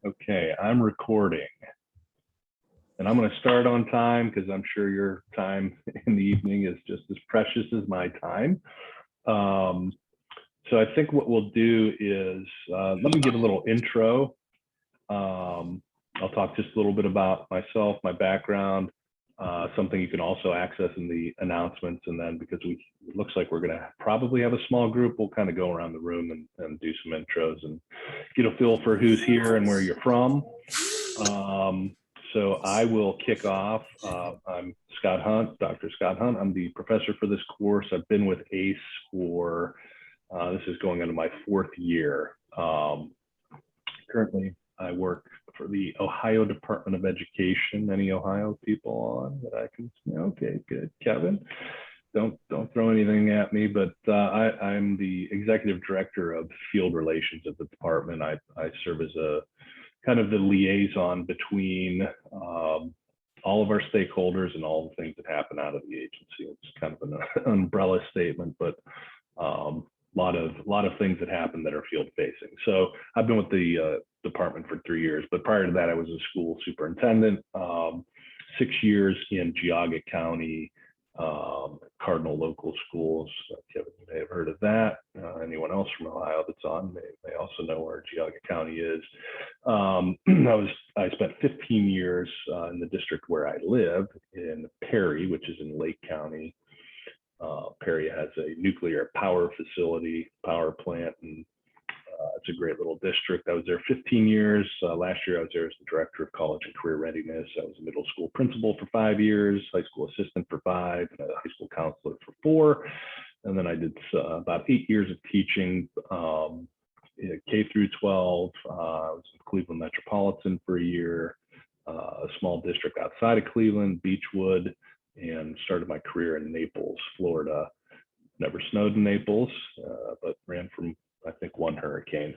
Okay, I'm recording. And I'm going to start on time because I'm sure your time in the evening is just as precious as my time. So I think what we'll do is let me give a little intro. I'll talk just a little bit about myself, my background, something you can also access in the announcements. And then because it looks like we're going to probably have a small group, we'll kind of go around the room and do some intros and get a feel for who's here and where you're from. So I will kick off. I'm Scott Hunt, Dr. Scott Hunt. I'm the professor for this course. I've been with ACE for, this is going into my 4th year. Currently, I work for the Ohio Department of Education. Any Ohio people on that I can, okay, good. Kevin, don't throw anything at me, but I'm the executive director of field relations at the department. I serve as a kind of the liaison between all of our stakeholders and all the things that happen out of the agency. It's kind of an umbrella statement, but lot of things that happen that are field facing. So I've been with the department for 3 years, but prior to that, I was a school superintendent, 6 years in Geauga County, Cardinal Local Schools. Kevin, you may have heard of that. Anyone else from Ohio that's on may also know where Geauga County is. I spent 15 years in the district where I live in Perry, which is in Lake County. Perry has a nuclear power facility, power plant, and it's a great little district. I was there 15 years. Last year, I was there as the director of college and career readiness. I was a middle school principal for 5 years, high school assistant for 5, and a high school counselor for 4. And then I did about 8 years of teaching, K through 12. I was in Cleveland Metropolitan for a year, a small district outside of Cleveland, Beechwood, and started my career in Naples, Florida. Never snowed in Naples, but ran from, I think, 1 hurricane.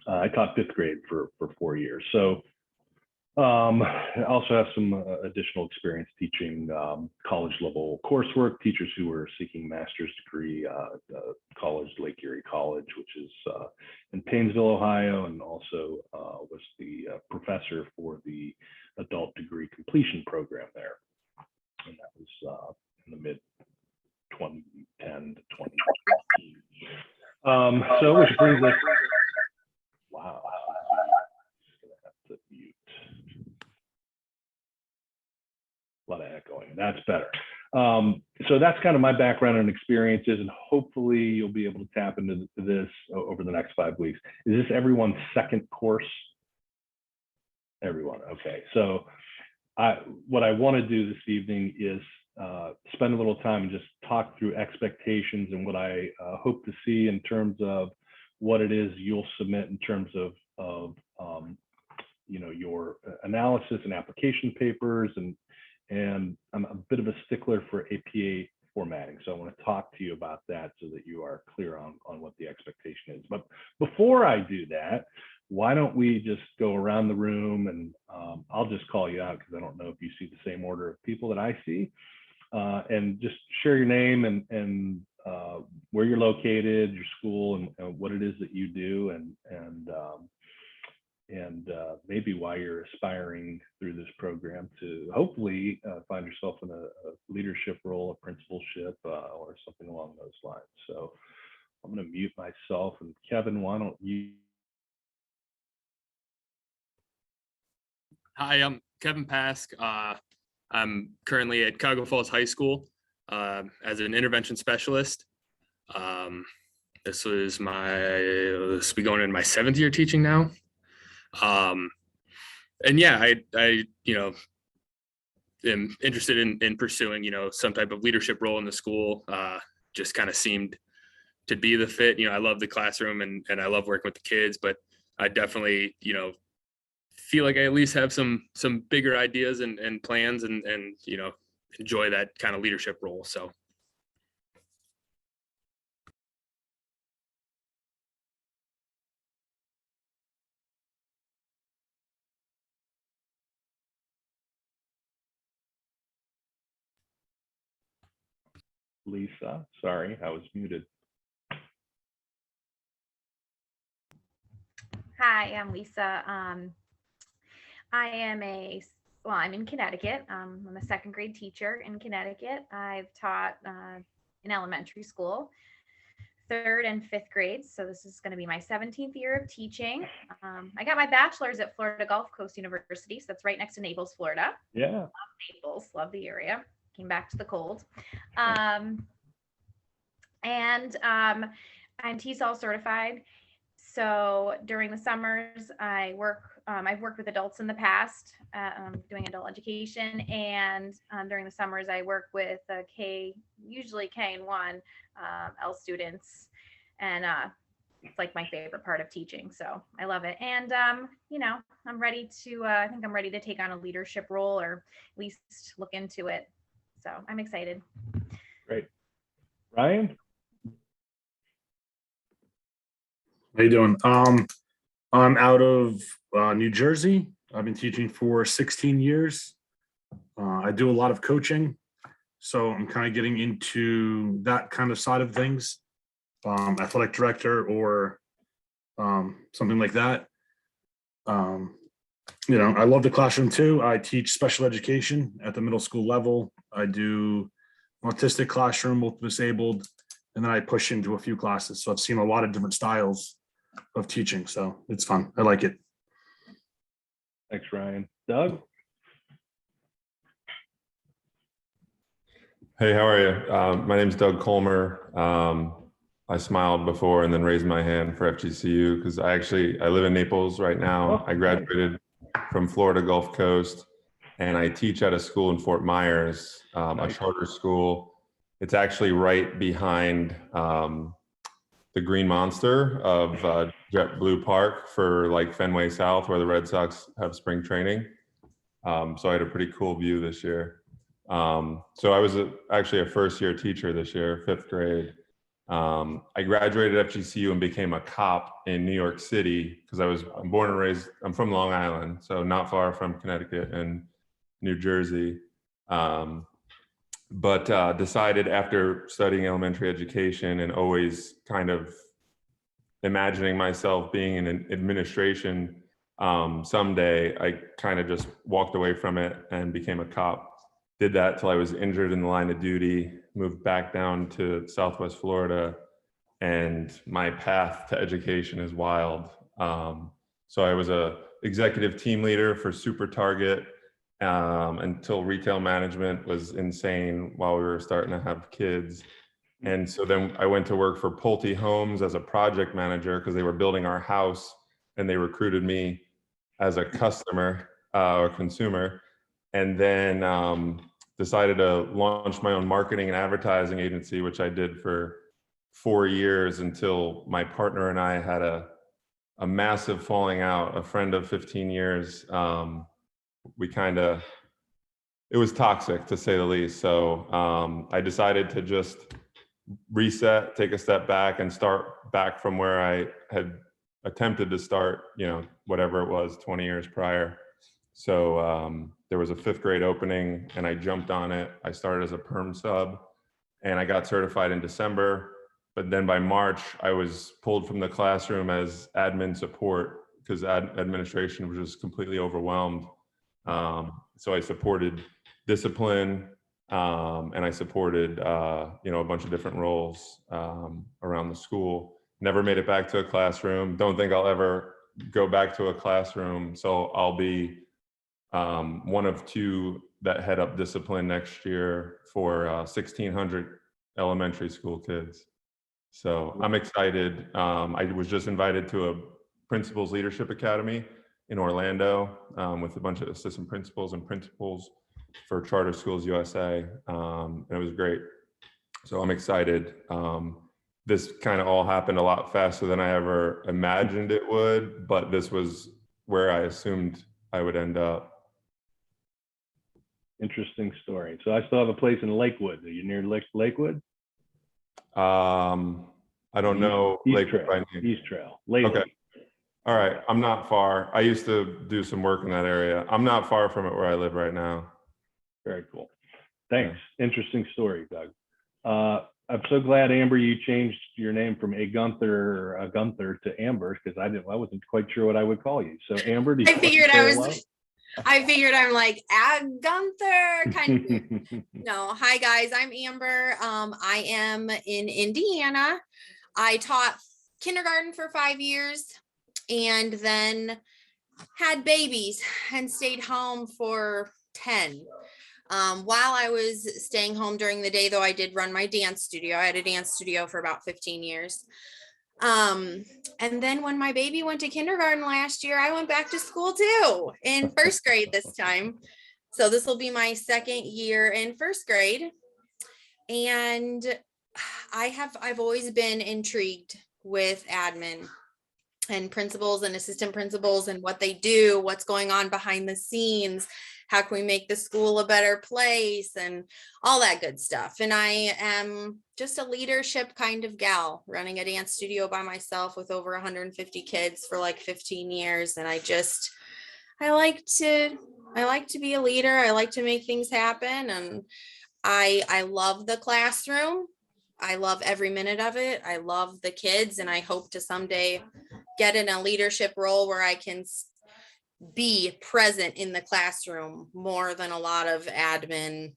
I taught 5th grade for 4 years. So I also have some additional experience teaching college level coursework, teachers who were seeking master's degree, college, Lake Erie College, which is in Painesville, Ohio, and also was the professor for the adult degree completion program there. And that was in the mid 2010 to 2015. So which brings us, wow, just gonna have to mute. A lot of echoing, that's better. So that's kind of my background and experiences, and hopefully you'll be able to tap into this over the next 5 weeks. Is this everyone's second course? Everyone, okay. So what I want to do this evening is spend a little time and just talk through expectations and what I hope to see in terms of what it is you'll submit in terms of your analysis and application papers, and I'm a bit of a stickler for APA formatting, so I want to talk to you about that so that you are clear on what the expectation is. But before I do that, why don't we just go around the room, and I'll just call you out because I don't know if you see the same order of people that I see, and just share your name and where you're located, your school, and what it is that you do, and maybe why you're aspiring through this program to hopefully find yourself in a leadership role, a principalship, or something along those lines. So I'm going to mute myself, and Kevin, why don't you? Hi, I'm Kevin Pask. I'm currently at Cuyahoga Falls High School as an intervention specialist. This will be going into my 7th year teaching now. And yeah, I am interested in pursuing, some type of leadership role in the school. Just kind of seemed to be the fit. I love the classroom and I love working with the kids, but I definitely, feel like I at least have some bigger ideas and plans and enjoy that kind of leadership role. So. Lisa, sorry, I was muted. Hi, I'm Lisa. I'm in Connecticut. I'm a second grade teacher in Connecticut. I've taught in elementary school, third and fifth grades. So this is going to be my 17th year of teaching. I got my bachelor's at Florida Gulf Coast University. So that's right next to Naples, Florida. Yeah. Naples, love the area. Came back to the cold. And I'm TESOL certified. So during the summers, I've worked with adults in the past, doing adult education, and during the summers, I work with usually K and 1 L students, and it's like my favorite part of teaching. So I love it, and I'm ready to. I think I'm ready to take on a leadership role, or at least look into it. So I'm excited. Great, Ryan. How you doing? I'm out of New Jersey. I've been teaching for 16 years. I do a lot of coaching, so I'm kind of getting into that kind of side of things, athletic director or something like that. I love the classroom too. I teach special education at the middle school level. I do autistic classroom, both disabled, and then I push into a few classes. So I've seen a lot of different styles of teaching, so it's fun. I like it. Thanks, Ryan. Doug. Hey, how are you? My name's Doug Colmer. I smiled before and then raised my hand for FGCU because I live in Naples right now. I graduated from Florida Gulf Coast, and I teach at a school in Fort Myers, a charter school. It's actually right behind the Green Monster of JetBlue Park for like Fenway South, where the Red Sox have spring training. So I had a pretty cool view this year. So I was actually a first-year teacher this year, 5th grade. I graduated FGCU and became a cop in New York City because I'm born and raised, I'm from Long Island, so not far from Connecticut and New Jersey. But decided after studying elementary education and always kind of imagining myself being in an administration someday, I kind of just walked away from it and became a cop. Did that till I was injured in the line of duty, moved back down to Southwest Florida, and my path to education is wild. So I was a executive team leader for Super Target until retail management was insane while we were starting to have kids. And so then I went to work for Pulte Homes as a project manager because they were building our house and they recruited me as a customer or consumer. And then decided to launch my own marketing and advertising agency, which I did for 4 years until my partner and I had a massive falling out, a friend of 15 years. It was toxic to say the least. So I decided to just reset, take a step back and start back from where I had attempted to start, whatever it was 20 years prior. So there was a 5th grade opening and I jumped on it. I started as a perm sub and I got certified in December. But then by March, I was pulled from the classroom as admin support because administration was just completely overwhelmed. So I supported discipline and I supported, a bunch of different roles around the school. Never made it back to a classroom. Don't think I'll ever go back to a classroom. So I'll be one of 2 that head up discipline next year for 1,600 elementary school kids. So I'm excited. I was just invited to a Principals Leadership Academy in Orlando with a bunch of assistant principals and principals for Charter Schools USA. And it was great. So I'm excited. This kind of all happened a lot faster than I ever imagined it would, but this was where I assumed I would end up. Interesting story. So I still have a place in Lakewood. Are you near Lakewood? I don't know. East Trail. East Trail. Lately. Okay. All right. I'm not far. I used to do some work in that area. I'm not far from it where I live right now. Very cool. Thanks. Yeah. Interesting story, Doug. I'm so glad, Amber, you changed your name from Gunther to Amber because I wasn't quite sure what I would call you. So Amber, I figured I was I figured I'm like, Gunther kind of. No, hi guys, I'm Amber. I am in Indiana. I taught kindergarten for 5 years and then had babies and stayed home for 10. While I was staying home during the day, though, I did run my dance studio. I had a dance studio for about 15 years. And then when my baby went to kindergarten last year, I went back to school too, in first grade this time. So this will be my second year in first grade. And I've always been intrigued with admin and principals and assistant principals and what they do, what's going on behind the scenes, how can we make the school a better place and all that good stuff. And I am just a leadership kind of gal, running a dance studio by myself with over 150 kids for like 15 years. And I like to be a leader. I like to make things happen. And I love the classroom. I love every minute of it. I love the kids, and I hope to someday get in a leadership role where I can be present in the classroom more than a lot of admin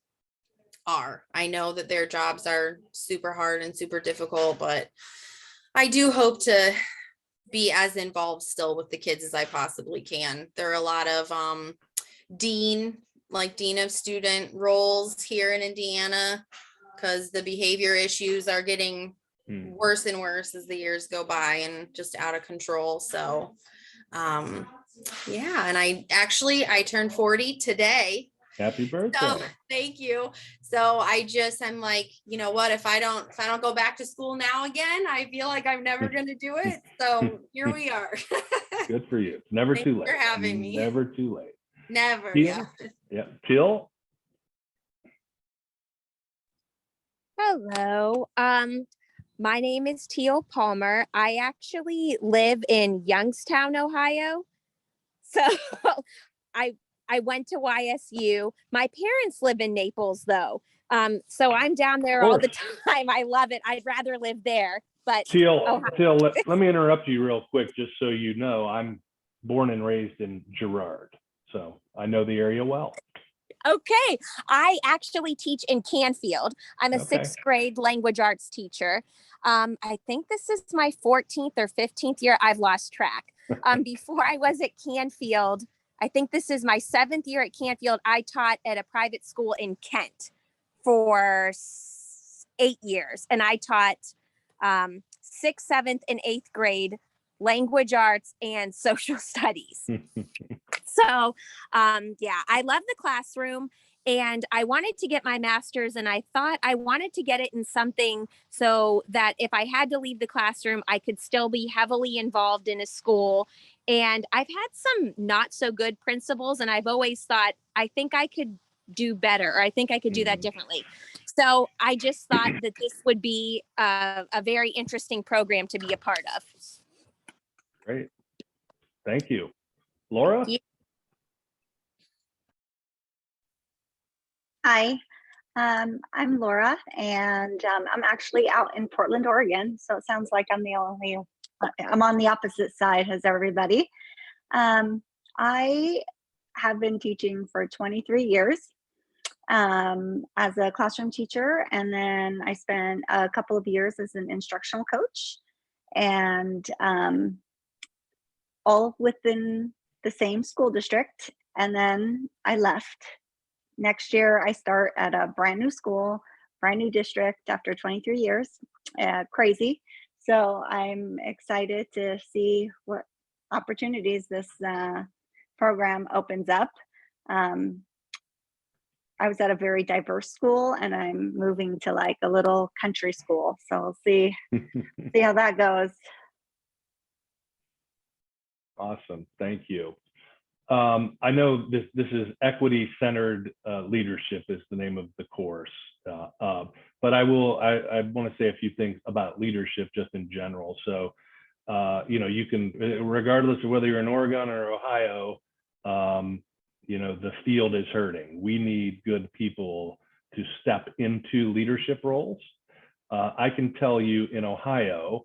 are. I know that their jobs are super hard and super difficult, but I do hope to be as involved still with the kids as I possibly can. There are a lot of dean of student roles here in Indiana because the behavior issues are getting worse and worse as the years go by and just out of control. So yeah, and I turned 40 today. Happy birthday. So thank you. So I'm like, you know what, if I don't go back to school now again, I feel like I'm never going to do it. So here we are. Good for you. It's never Thank too you late. for having me. Never too late. Never. Teal? Yeah. Yeah. Jill? Hello. My name is Teal Palmer. I actually live in Youngstown, Ohio. So I went to YSU. My parents live in Naples though. So I'm down there all the time. I love it. I'd rather live there. But Teal, let me interrupt you real quick, just so you know, I'm born and raised in Girard. So I know the area well. okay. I actually teach in Canfield. I'm a Okay. sixth grade language arts teacher. I think this is my 14th or 15th year. I've lost track. Before I was at Canfield, I think this is my 7th year at Canfield. I taught at a private school in Kent for 8 years. And I taught 6th, 7th, and 8th grade language arts and social studies. So yeah, I love the classroom, and I wanted to get my master's, and I thought I wanted to get it in something so that if I had to leave the classroom, I could still be heavily involved in a school. And I've had some not so good principals, and I've always thought, I think I could do better, or I think I could do that differently. So I just thought that this would be a very interesting program to be a part of. Great. Thank you. Laura? Yeah. Hi, I'm Laura, and I'm actually out in Portland, Oregon. So it sounds like I'm on the opposite side as everybody. I have been teaching for 23 years as a classroom teacher, and then I spent a couple of years as an instructional coach, and all within the same school district. And then I left. Next year, I start at a brand new school, brand new district after 23 years. Crazy. So I'm excited to see what opportunities this program opens up. I was at a very diverse school, and I'm moving to like a little country school. So we'll see how that goes. Awesome. Thank you. I know this is equity-centered leadership is the name of the course, but I want to say a few things about leadership just in general. So, you can, regardless of whether you're in Oregon or Ohio, the field is hurting. We need good people to step into leadership roles. I can tell you in Ohio,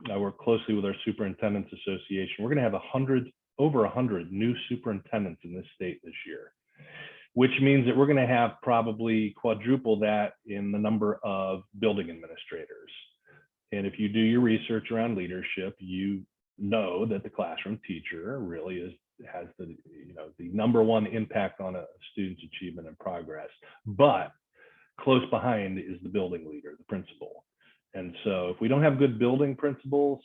I work closely with our Superintendents Association. We're going to have over 100 new superintendents in this state this year, which means that we're going to have probably quadruple that in the number of building administrators. And if you do your research around leadership, you know that the classroom teacher really has the number one impact on a student's achievement and progress. But close behind is the building leader, the principal. And so if we don't have good building principals,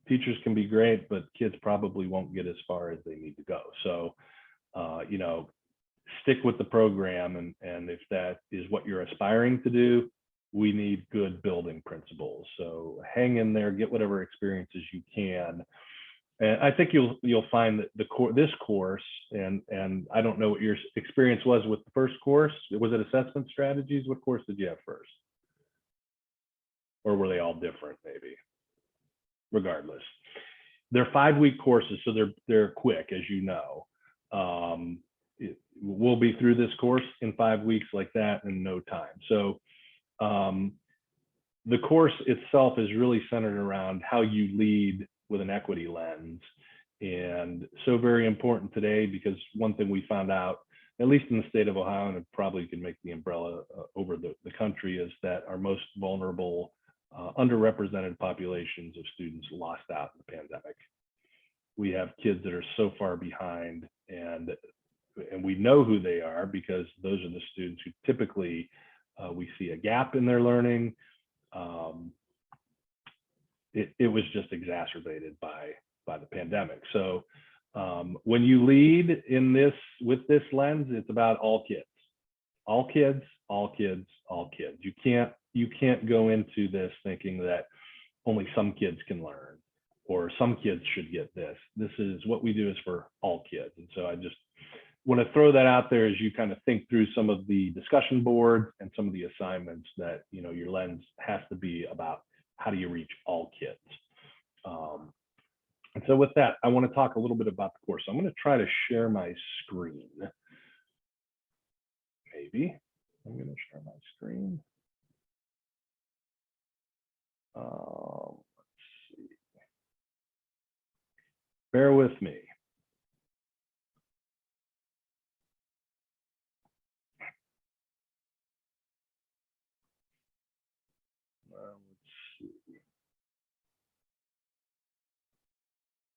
teachers can be great, but kids probably won't get as far as they need to go. So, stick with the program. And if that is what you're aspiring to do, we need good building principals. So hang in there, get whatever experiences you can. And I think you'll find that this course, and I don't know what your experience was with the first course. Was it assessment strategies? What course did you have first? Or were they all different maybe? Regardless, they're 5-week courses, so they're quick, as you know. We'll be through this course in 5 weeks like that in no time. So the course itself is really centered around how you lead with an equity lens. And so very important today, because one thing we found out, at least in the state of Ohio, and it probably can make the umbrella over the country, is that our most vulnerable, underrepresented populations of students lost out in the pandemic. We have kids that are so far behind, and we know who they are, because those are the students who typically we see a gap in their learning. It was just exacerbated by the pandemic. So when you lead in this with this lens, it's about all kids, all kids, all kids, all kids. You can't go into this thinking that only some kids can learn or some kids should get this. This is what we do is for all kids. And so I just want to throw that out there as you kind of think through some of the discussion boards and some of the assignments, that your lens has to be about how do you reach all kids. And so with that, I want to talk a little bit about the course. I'm going to try to share my screen. Maybe I'm going to share my screen. Let's see. Bear with me. Let's see.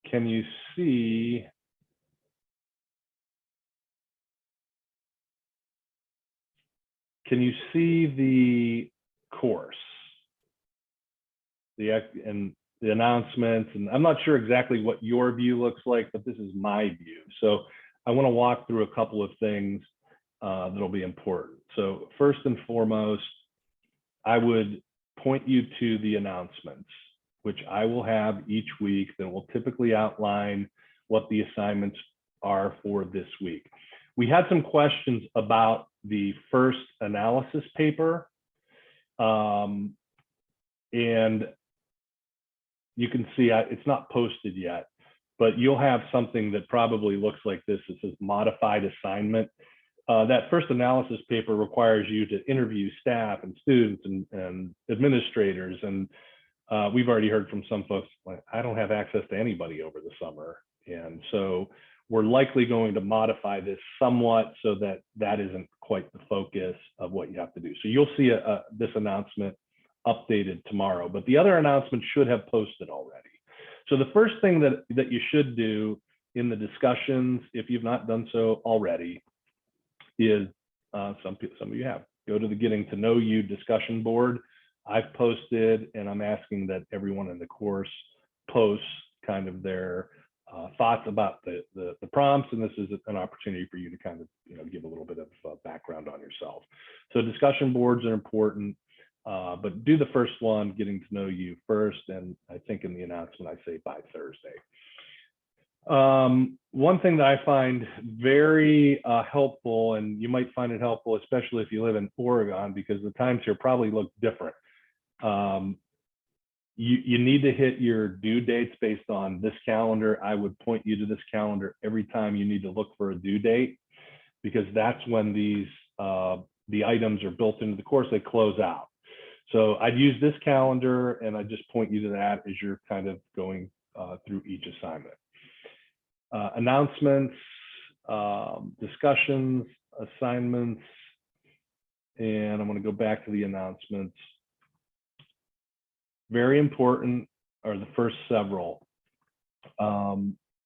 Can you see? Can you see the course? And the announcements, and I'm not sure exactly what your view looks like, but this is my view. So I want to walk through a couple of things that'll be important. So first and foremost, I would point you to the announcements, which I will have each week, that will typically outline what the assignments are for this week. We had some questions about the first analysis paper. And you can see it's not posted yet, but you'll have something that probably looks like this. It says modified assignment. That first analysis paper requires you to interview staff and students and administrators. And we've already heard from some folks, like, I don't have access to anybody over the summer. And so we're likely going to modify this somewhat so that that isn't quite the focus of what you have to do. So you'll see this announcement updated tomorrow, but the other announcement should have posted already. So the first thing that you should do in the discussions, if you've not done so already, is some of you have, go to the Getting to Know You discussion board. I've posted, and I'm asking that everyone in the course posts kind of their thoughts about the prompts, and this is an opportunity for you to kind of give a little bit of background on yourself. So discussion boards are important, but do the first one, Getting to Know You, first, and I think in the announcement I say by Thursday. One thing that I find very helpful, and you might find it helpful, especially if you live in Oregon, because the times here probably look different. You need to hit your due dates based on this calendar. I would point you to this calendar every time you need to look for a due date, because that's when the items are built into the course, they close out. So I'd use this calendar and I just point you to that as you're kind of going through each assignment. Announcements, discussions, assignments, and I'm going to go back to the announcements. Very important are the first several.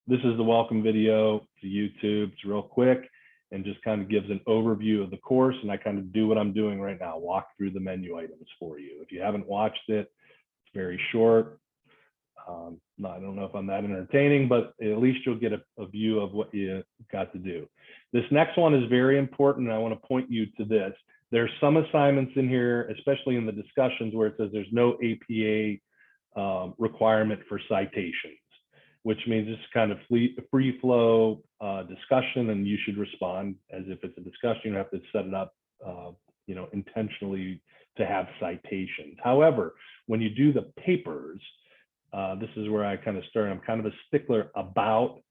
This is the welcome video to YouTube. It's real quick and just kind of gives an overview of the course. And I kind of do what I'm doing right now, walk through the menu items for you. If you haven't watched it, it's very short. I don't know if I'm that entertaining, but at least you'll get a view of what you got to do. This next one is very important. And I want to point you to this. There's some assignments in here, especially in the discussions, where it says there's no APA requirement for citations, which means it's kind of free flow discussion, and you should respond as if it's a discussion. You have to set it up, intentionally to have citations. However, when you do the papers, this is where I kind of start. I'm kind of a stickler about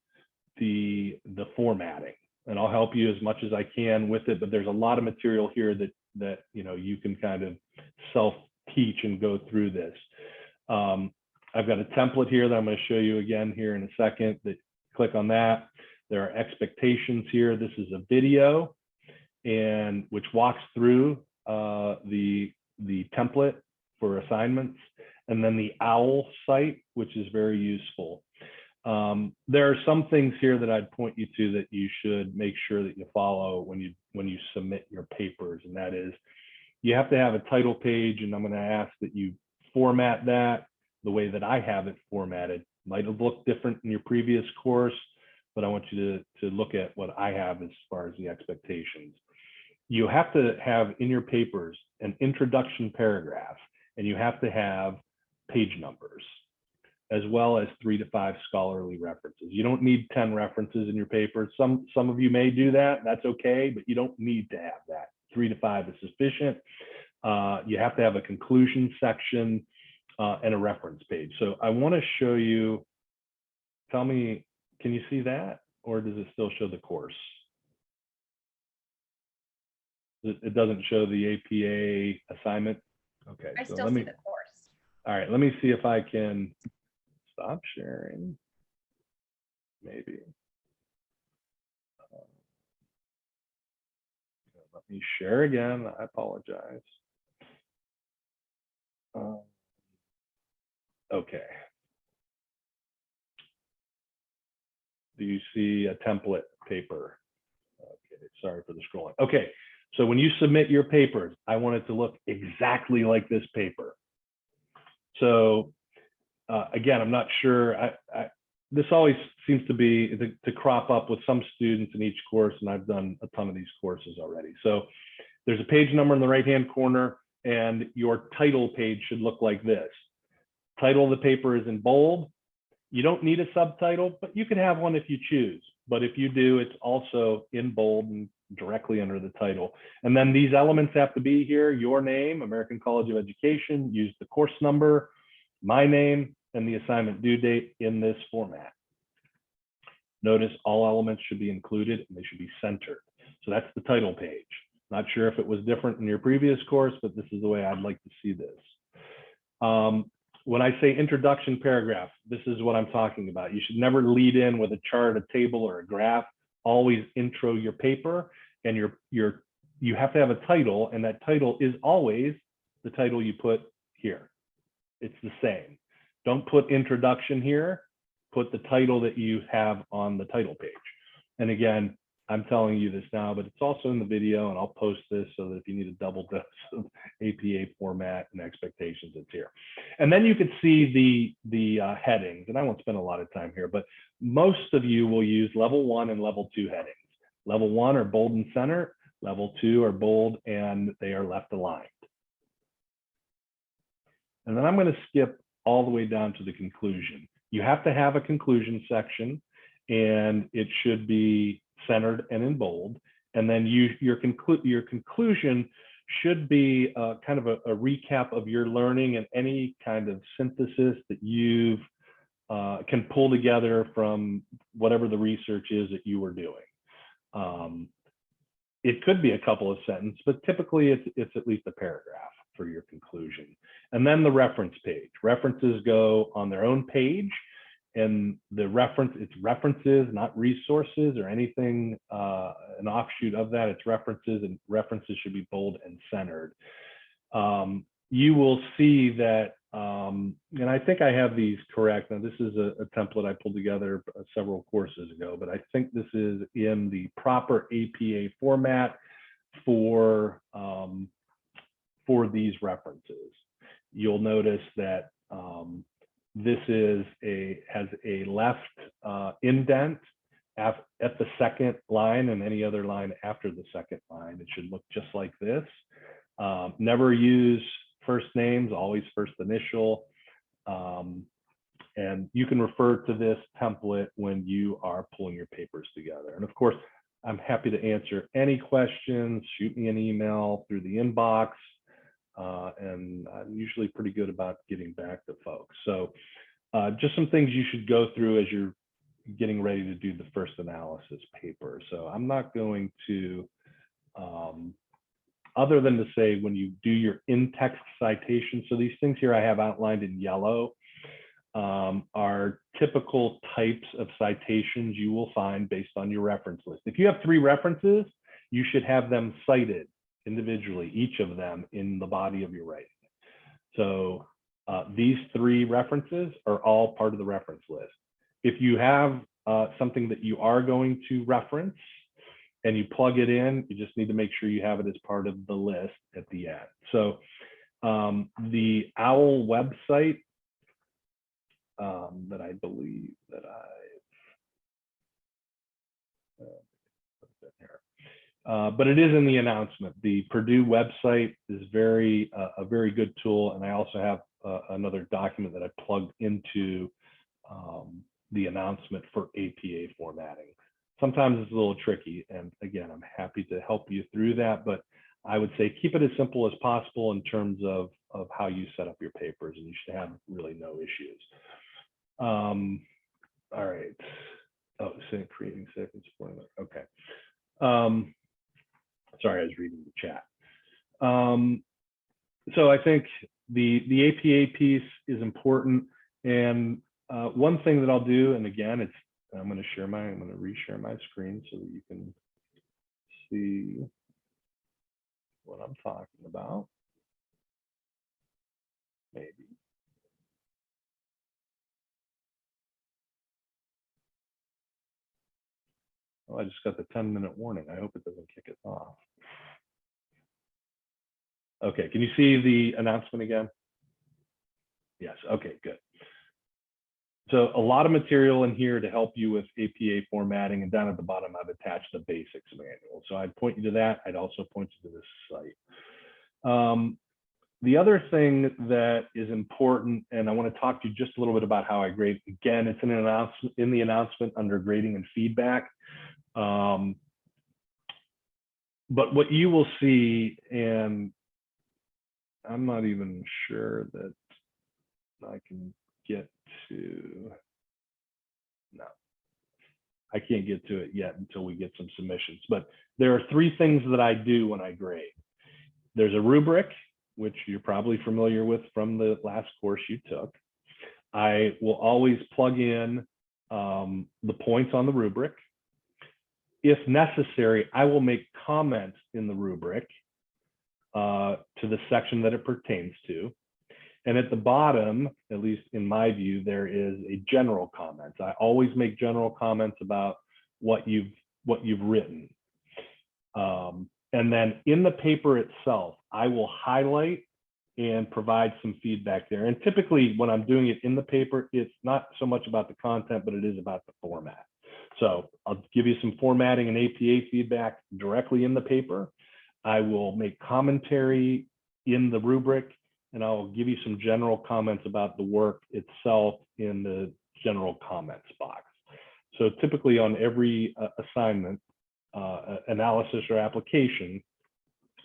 the formatting, and I'll help you as much as I can with it. But there's a lot of material here that you can kind of self-teach and go through this. I've got a template here that I'm going to show you again here in a second. That click on that. There are expectations here. This is a video, and which walks through the template for assignments, and then the OWL site, which is very useful. There are some things here that I'd point you to that you should make sure that you follow when you submit your papers, and that is you have to have a title page, and I'm going to ask that you format that the way that I have it formatted. Might have looked different in your previous course, but I want you to look at what I have as far as the expectations. You have to have in your papers an introduction paragraph, and you have to have page numbers, as well as 3 to 5 scholarly references. You don't need 10 references in your paper. Some of you may do that, that's okay, but you don't need to have that. 3 to 5 is sufficient. You have to have a conclusion section and a reference page. So I want to show you, tell me, can you see that? Or does it still show the course? It doesn't show the APA assignment? Okay. I so still let me, see the course. all right, let me see if I can stop sharing. Maybe. Let me share again. I apologize. Okay. Do you see a template paper? Okay, sorry for the scrolling. Okay, so when you submit your papers, I want it to look exactly like this paper. So again, I'm not sure. This always seems to be to crop up with some students in each course, and I've done a ton of these courses already. So there's a page number in the right-hand corner, and your title page should look like this. Title of the paper is in bold. You don't need a subtitle, but you can have one if you choose. But if you do, it's also in bold and directly under the title. And then these elements have to be here: your name, American College of Education, use the course number, my name, and the assignment due date in this format. Notice all elements should be included and they should be centered. So that's the title page. Not sure if it was different in your previous course, but this is the way I'd like to see this. When I say introduction paragraph, this is what I'm talking about. You should never lead in with a chart, a table, or a graph. Always intro your paper, and you have to have a title, and that title is always the title you put here. It's the same. Don't put introduction here, put the title that you have on the title page. And again, I'm telling you this now, but it's also in the video, and I'll post this so that if you need a double dose of APA format and expectations, it's here. And then you can see the headings, and I won't spend a lot of time here, but most of you will use level 1 and level 2 headings. Level 1 are bold and center, level 2 are bold and they are left aligned. And then I'm going to skip all the way down to the conclusion. You have to have a conclusion section, and it should be centered and in bold. And then your conclusion should be kind of a recap of your learning and any kind of synthesis that you've can pull together from whatever the research is that you were doing. It could be a couple of sentences, but typically it's at least a paragraph. for your conclusion. And then the reference page. References go on their own page, and it's references, not resources or anything, an offshoot of that. It's references, and references should be bold and centered. You will see that, and I think I have these correct. Now, this is a template I pulled together several courses ago, but I think this is in the proper APA format for these references. You'll notice that this has a left indent at the second line, and any other line after the second line. It should look just like this. Never use first names, always first initial. And you can refer to this template when you are pulling your papers together. And of course, I'm happy to answer any questions. Shoot me an email through the inbox. And I'm usually pretty good about getting back to folks. So just some things you should go through as you're getting ready to do the first analysis paper. So I'm not going to, other than to say when you do your in-text citation, so these things here I have outlined in yellow are typical types of citations you will find based on your reference list. If you have 3 references, you should have them cited individually, each of them in the body of your writing. So these 3 references are all part of the reference list. If you have something that you are going to reference and you plug it in, you just need to make sure you have it as part of the list at the end. So the OWL website that I believe that but it is in the announcement. The Purdue website is a very good tool, and I also have another document that I plugged into the announcement for APA formatting. Sometimes it's a little tricky, and again, I'm happy to help you through that, but I would say keep it as simple as possible in terms of how you set up your papers, and you should have really no issues. All right. Oh, creating safe and supporting. Okay. Sorry, I was reading the chat. So I think the APA piece is important, and one thing that I'll do, and again, I'm going to reshare my screen so that you can see what I'm talking about. Maybe. Oh, I just got the 10-minute warning. I hope it doesn't kick it off. Okay, can you see the announcement again? Yes, okay, good. So a lot of material in here to help you with APA formatting, and down at the bottom, I've attached the basics manual. So I'd point you to that. I'd also point you to this site. The other thing that is important, and I want to talk to you just a little bit about how I grade. Again, it's in the announcement under grading and feedback. But what you will see, and I'm not even sure that I can get to, no, I can't get to it yet until we get some submissions. But there are 3 things that I do when I grade. There's a rubric, which you're probably familiar with from the last course you took. I will always plug in the points on the rubric. If necessary, I will make comments in the rubric to the section that it pertains to. And at the bottom, at least in my view, there is a general comment. I always make general comments about what you've written. And then in the paper itself, I will highlight and provide some feedback there. And typically when I'm doing it in the paper, it's not so much about the content, but it is about the format. So I'll give you some formatting and APA feedback directly in the paper. I will make commentary in the rubric, and I'll give you some general comments about the work itself in the general comments box. So typically on every assignment, analysis or application,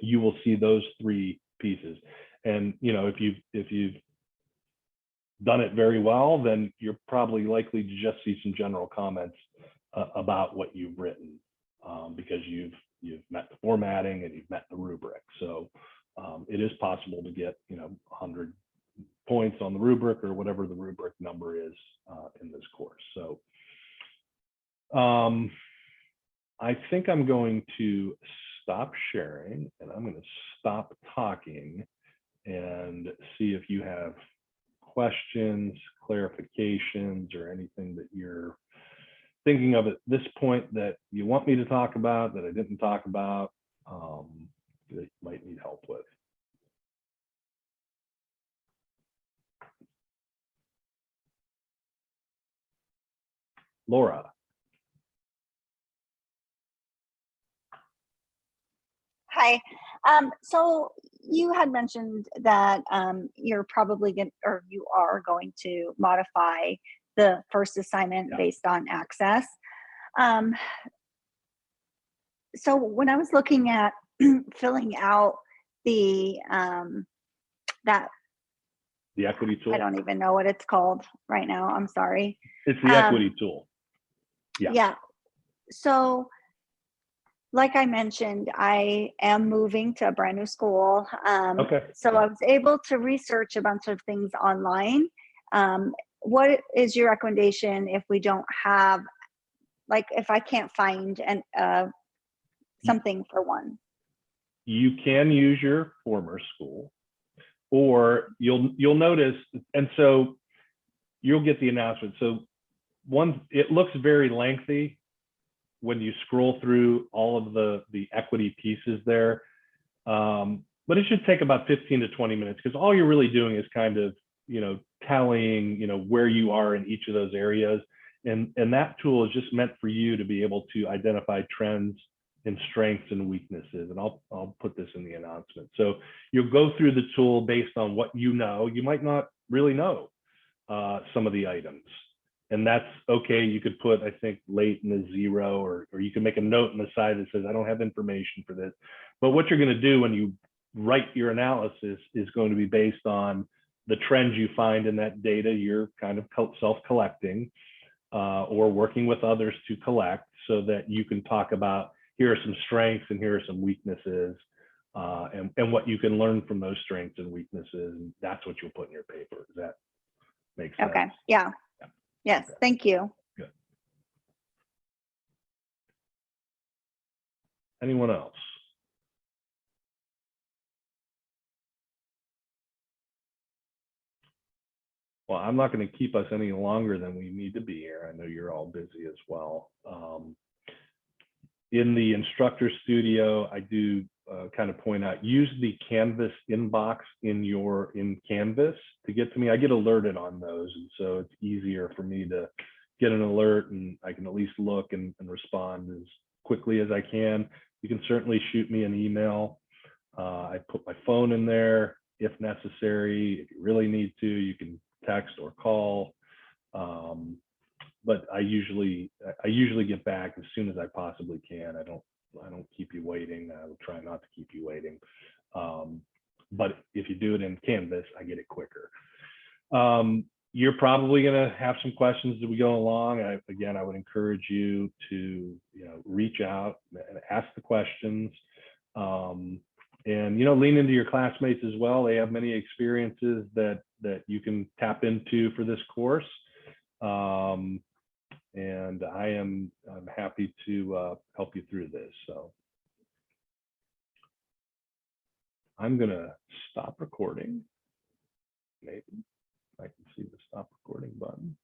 you will see those 3 pieces. And if you've done it very well, then you're probably likely to just see some general comments about what you've written because you've met the formatting and you've met the rubric. So it is possible to get, 100 points on the rubric or whatever the rubric number is in this course. So I think I'm going to stop sharing and I'm going to stop talking and see if you have questions, clarifications, or anything that you're thinking of at this point that you want me to talk about that I didn't talk about, that you might need help with. Laura. Hi. So you had mentioned that you're probably going or you are going to modify the first assignment Yeah. based on access. So when I was looking at filling out the that The equity tool. I don't even know what it's called right now. I'm sorry. It's the equity tool. Yeah. Yeah. So like I mentioned, I am moving to a brand new school. Okay. So I was able to research a bunch of things online. What is your recommendation if we don't have, like, if I can't find something for one? You can use your former school, or you'll notice, and so you'll get the announcement. So it looks very lengthy when you scroll through all of the equity pieces there. But it should take about 15 to 20 minutes because all you're really doing is kind of, tallying, where you are in each of those areas. And that tool is just meant for you to be able to identify trends in strengths and weaknesses. And I'll put this in the announcement. So you'll go through the tool based on what you know. You might not really know some of the items. And that's okay. You could put, I think, late in a 0, or you can make a note on the side that says, I don't have information for this. But what you're going to do when you write your analysis is going to be based on the trends you find in that data you're kind of self-collecting or working with others to collect, so that you can talk about, here are some strengths and here are some weaknesses, and what you can learn from those strengths and weaknesses. And that's what you'll put in your paper. Does that make sense? Okay. Yeah. Yes. Okay. Thank you. Good. Anyone else? Well, I'm not going to keep us any longer than we need to be here. I know you're all busy as well. In the instructor studio, I do kind of point out, use the Canvas inbox in Canvas to get to me. I get alerted on those, and so it's easier for me to get an alert, and I can at least look and respond as quickly as I can. You can certainly shoot me an email. I put my phone in there if necessary. If you really need to, you can text or call. But I usually get back as soon as I possibly can. I don't keep you waiting. I will try not to keep you waiting. But if you do it in Canvas, I get it quicker. You're probably going to have some questions as we go along. Again, I would encourage you to reach out and ask the questions. And lean into your classmates as well. They have many experiences that you can tap into for this course. And I'm happy to help you through this. So I'm gonna stop recording. Maybe I can see the stop recording button.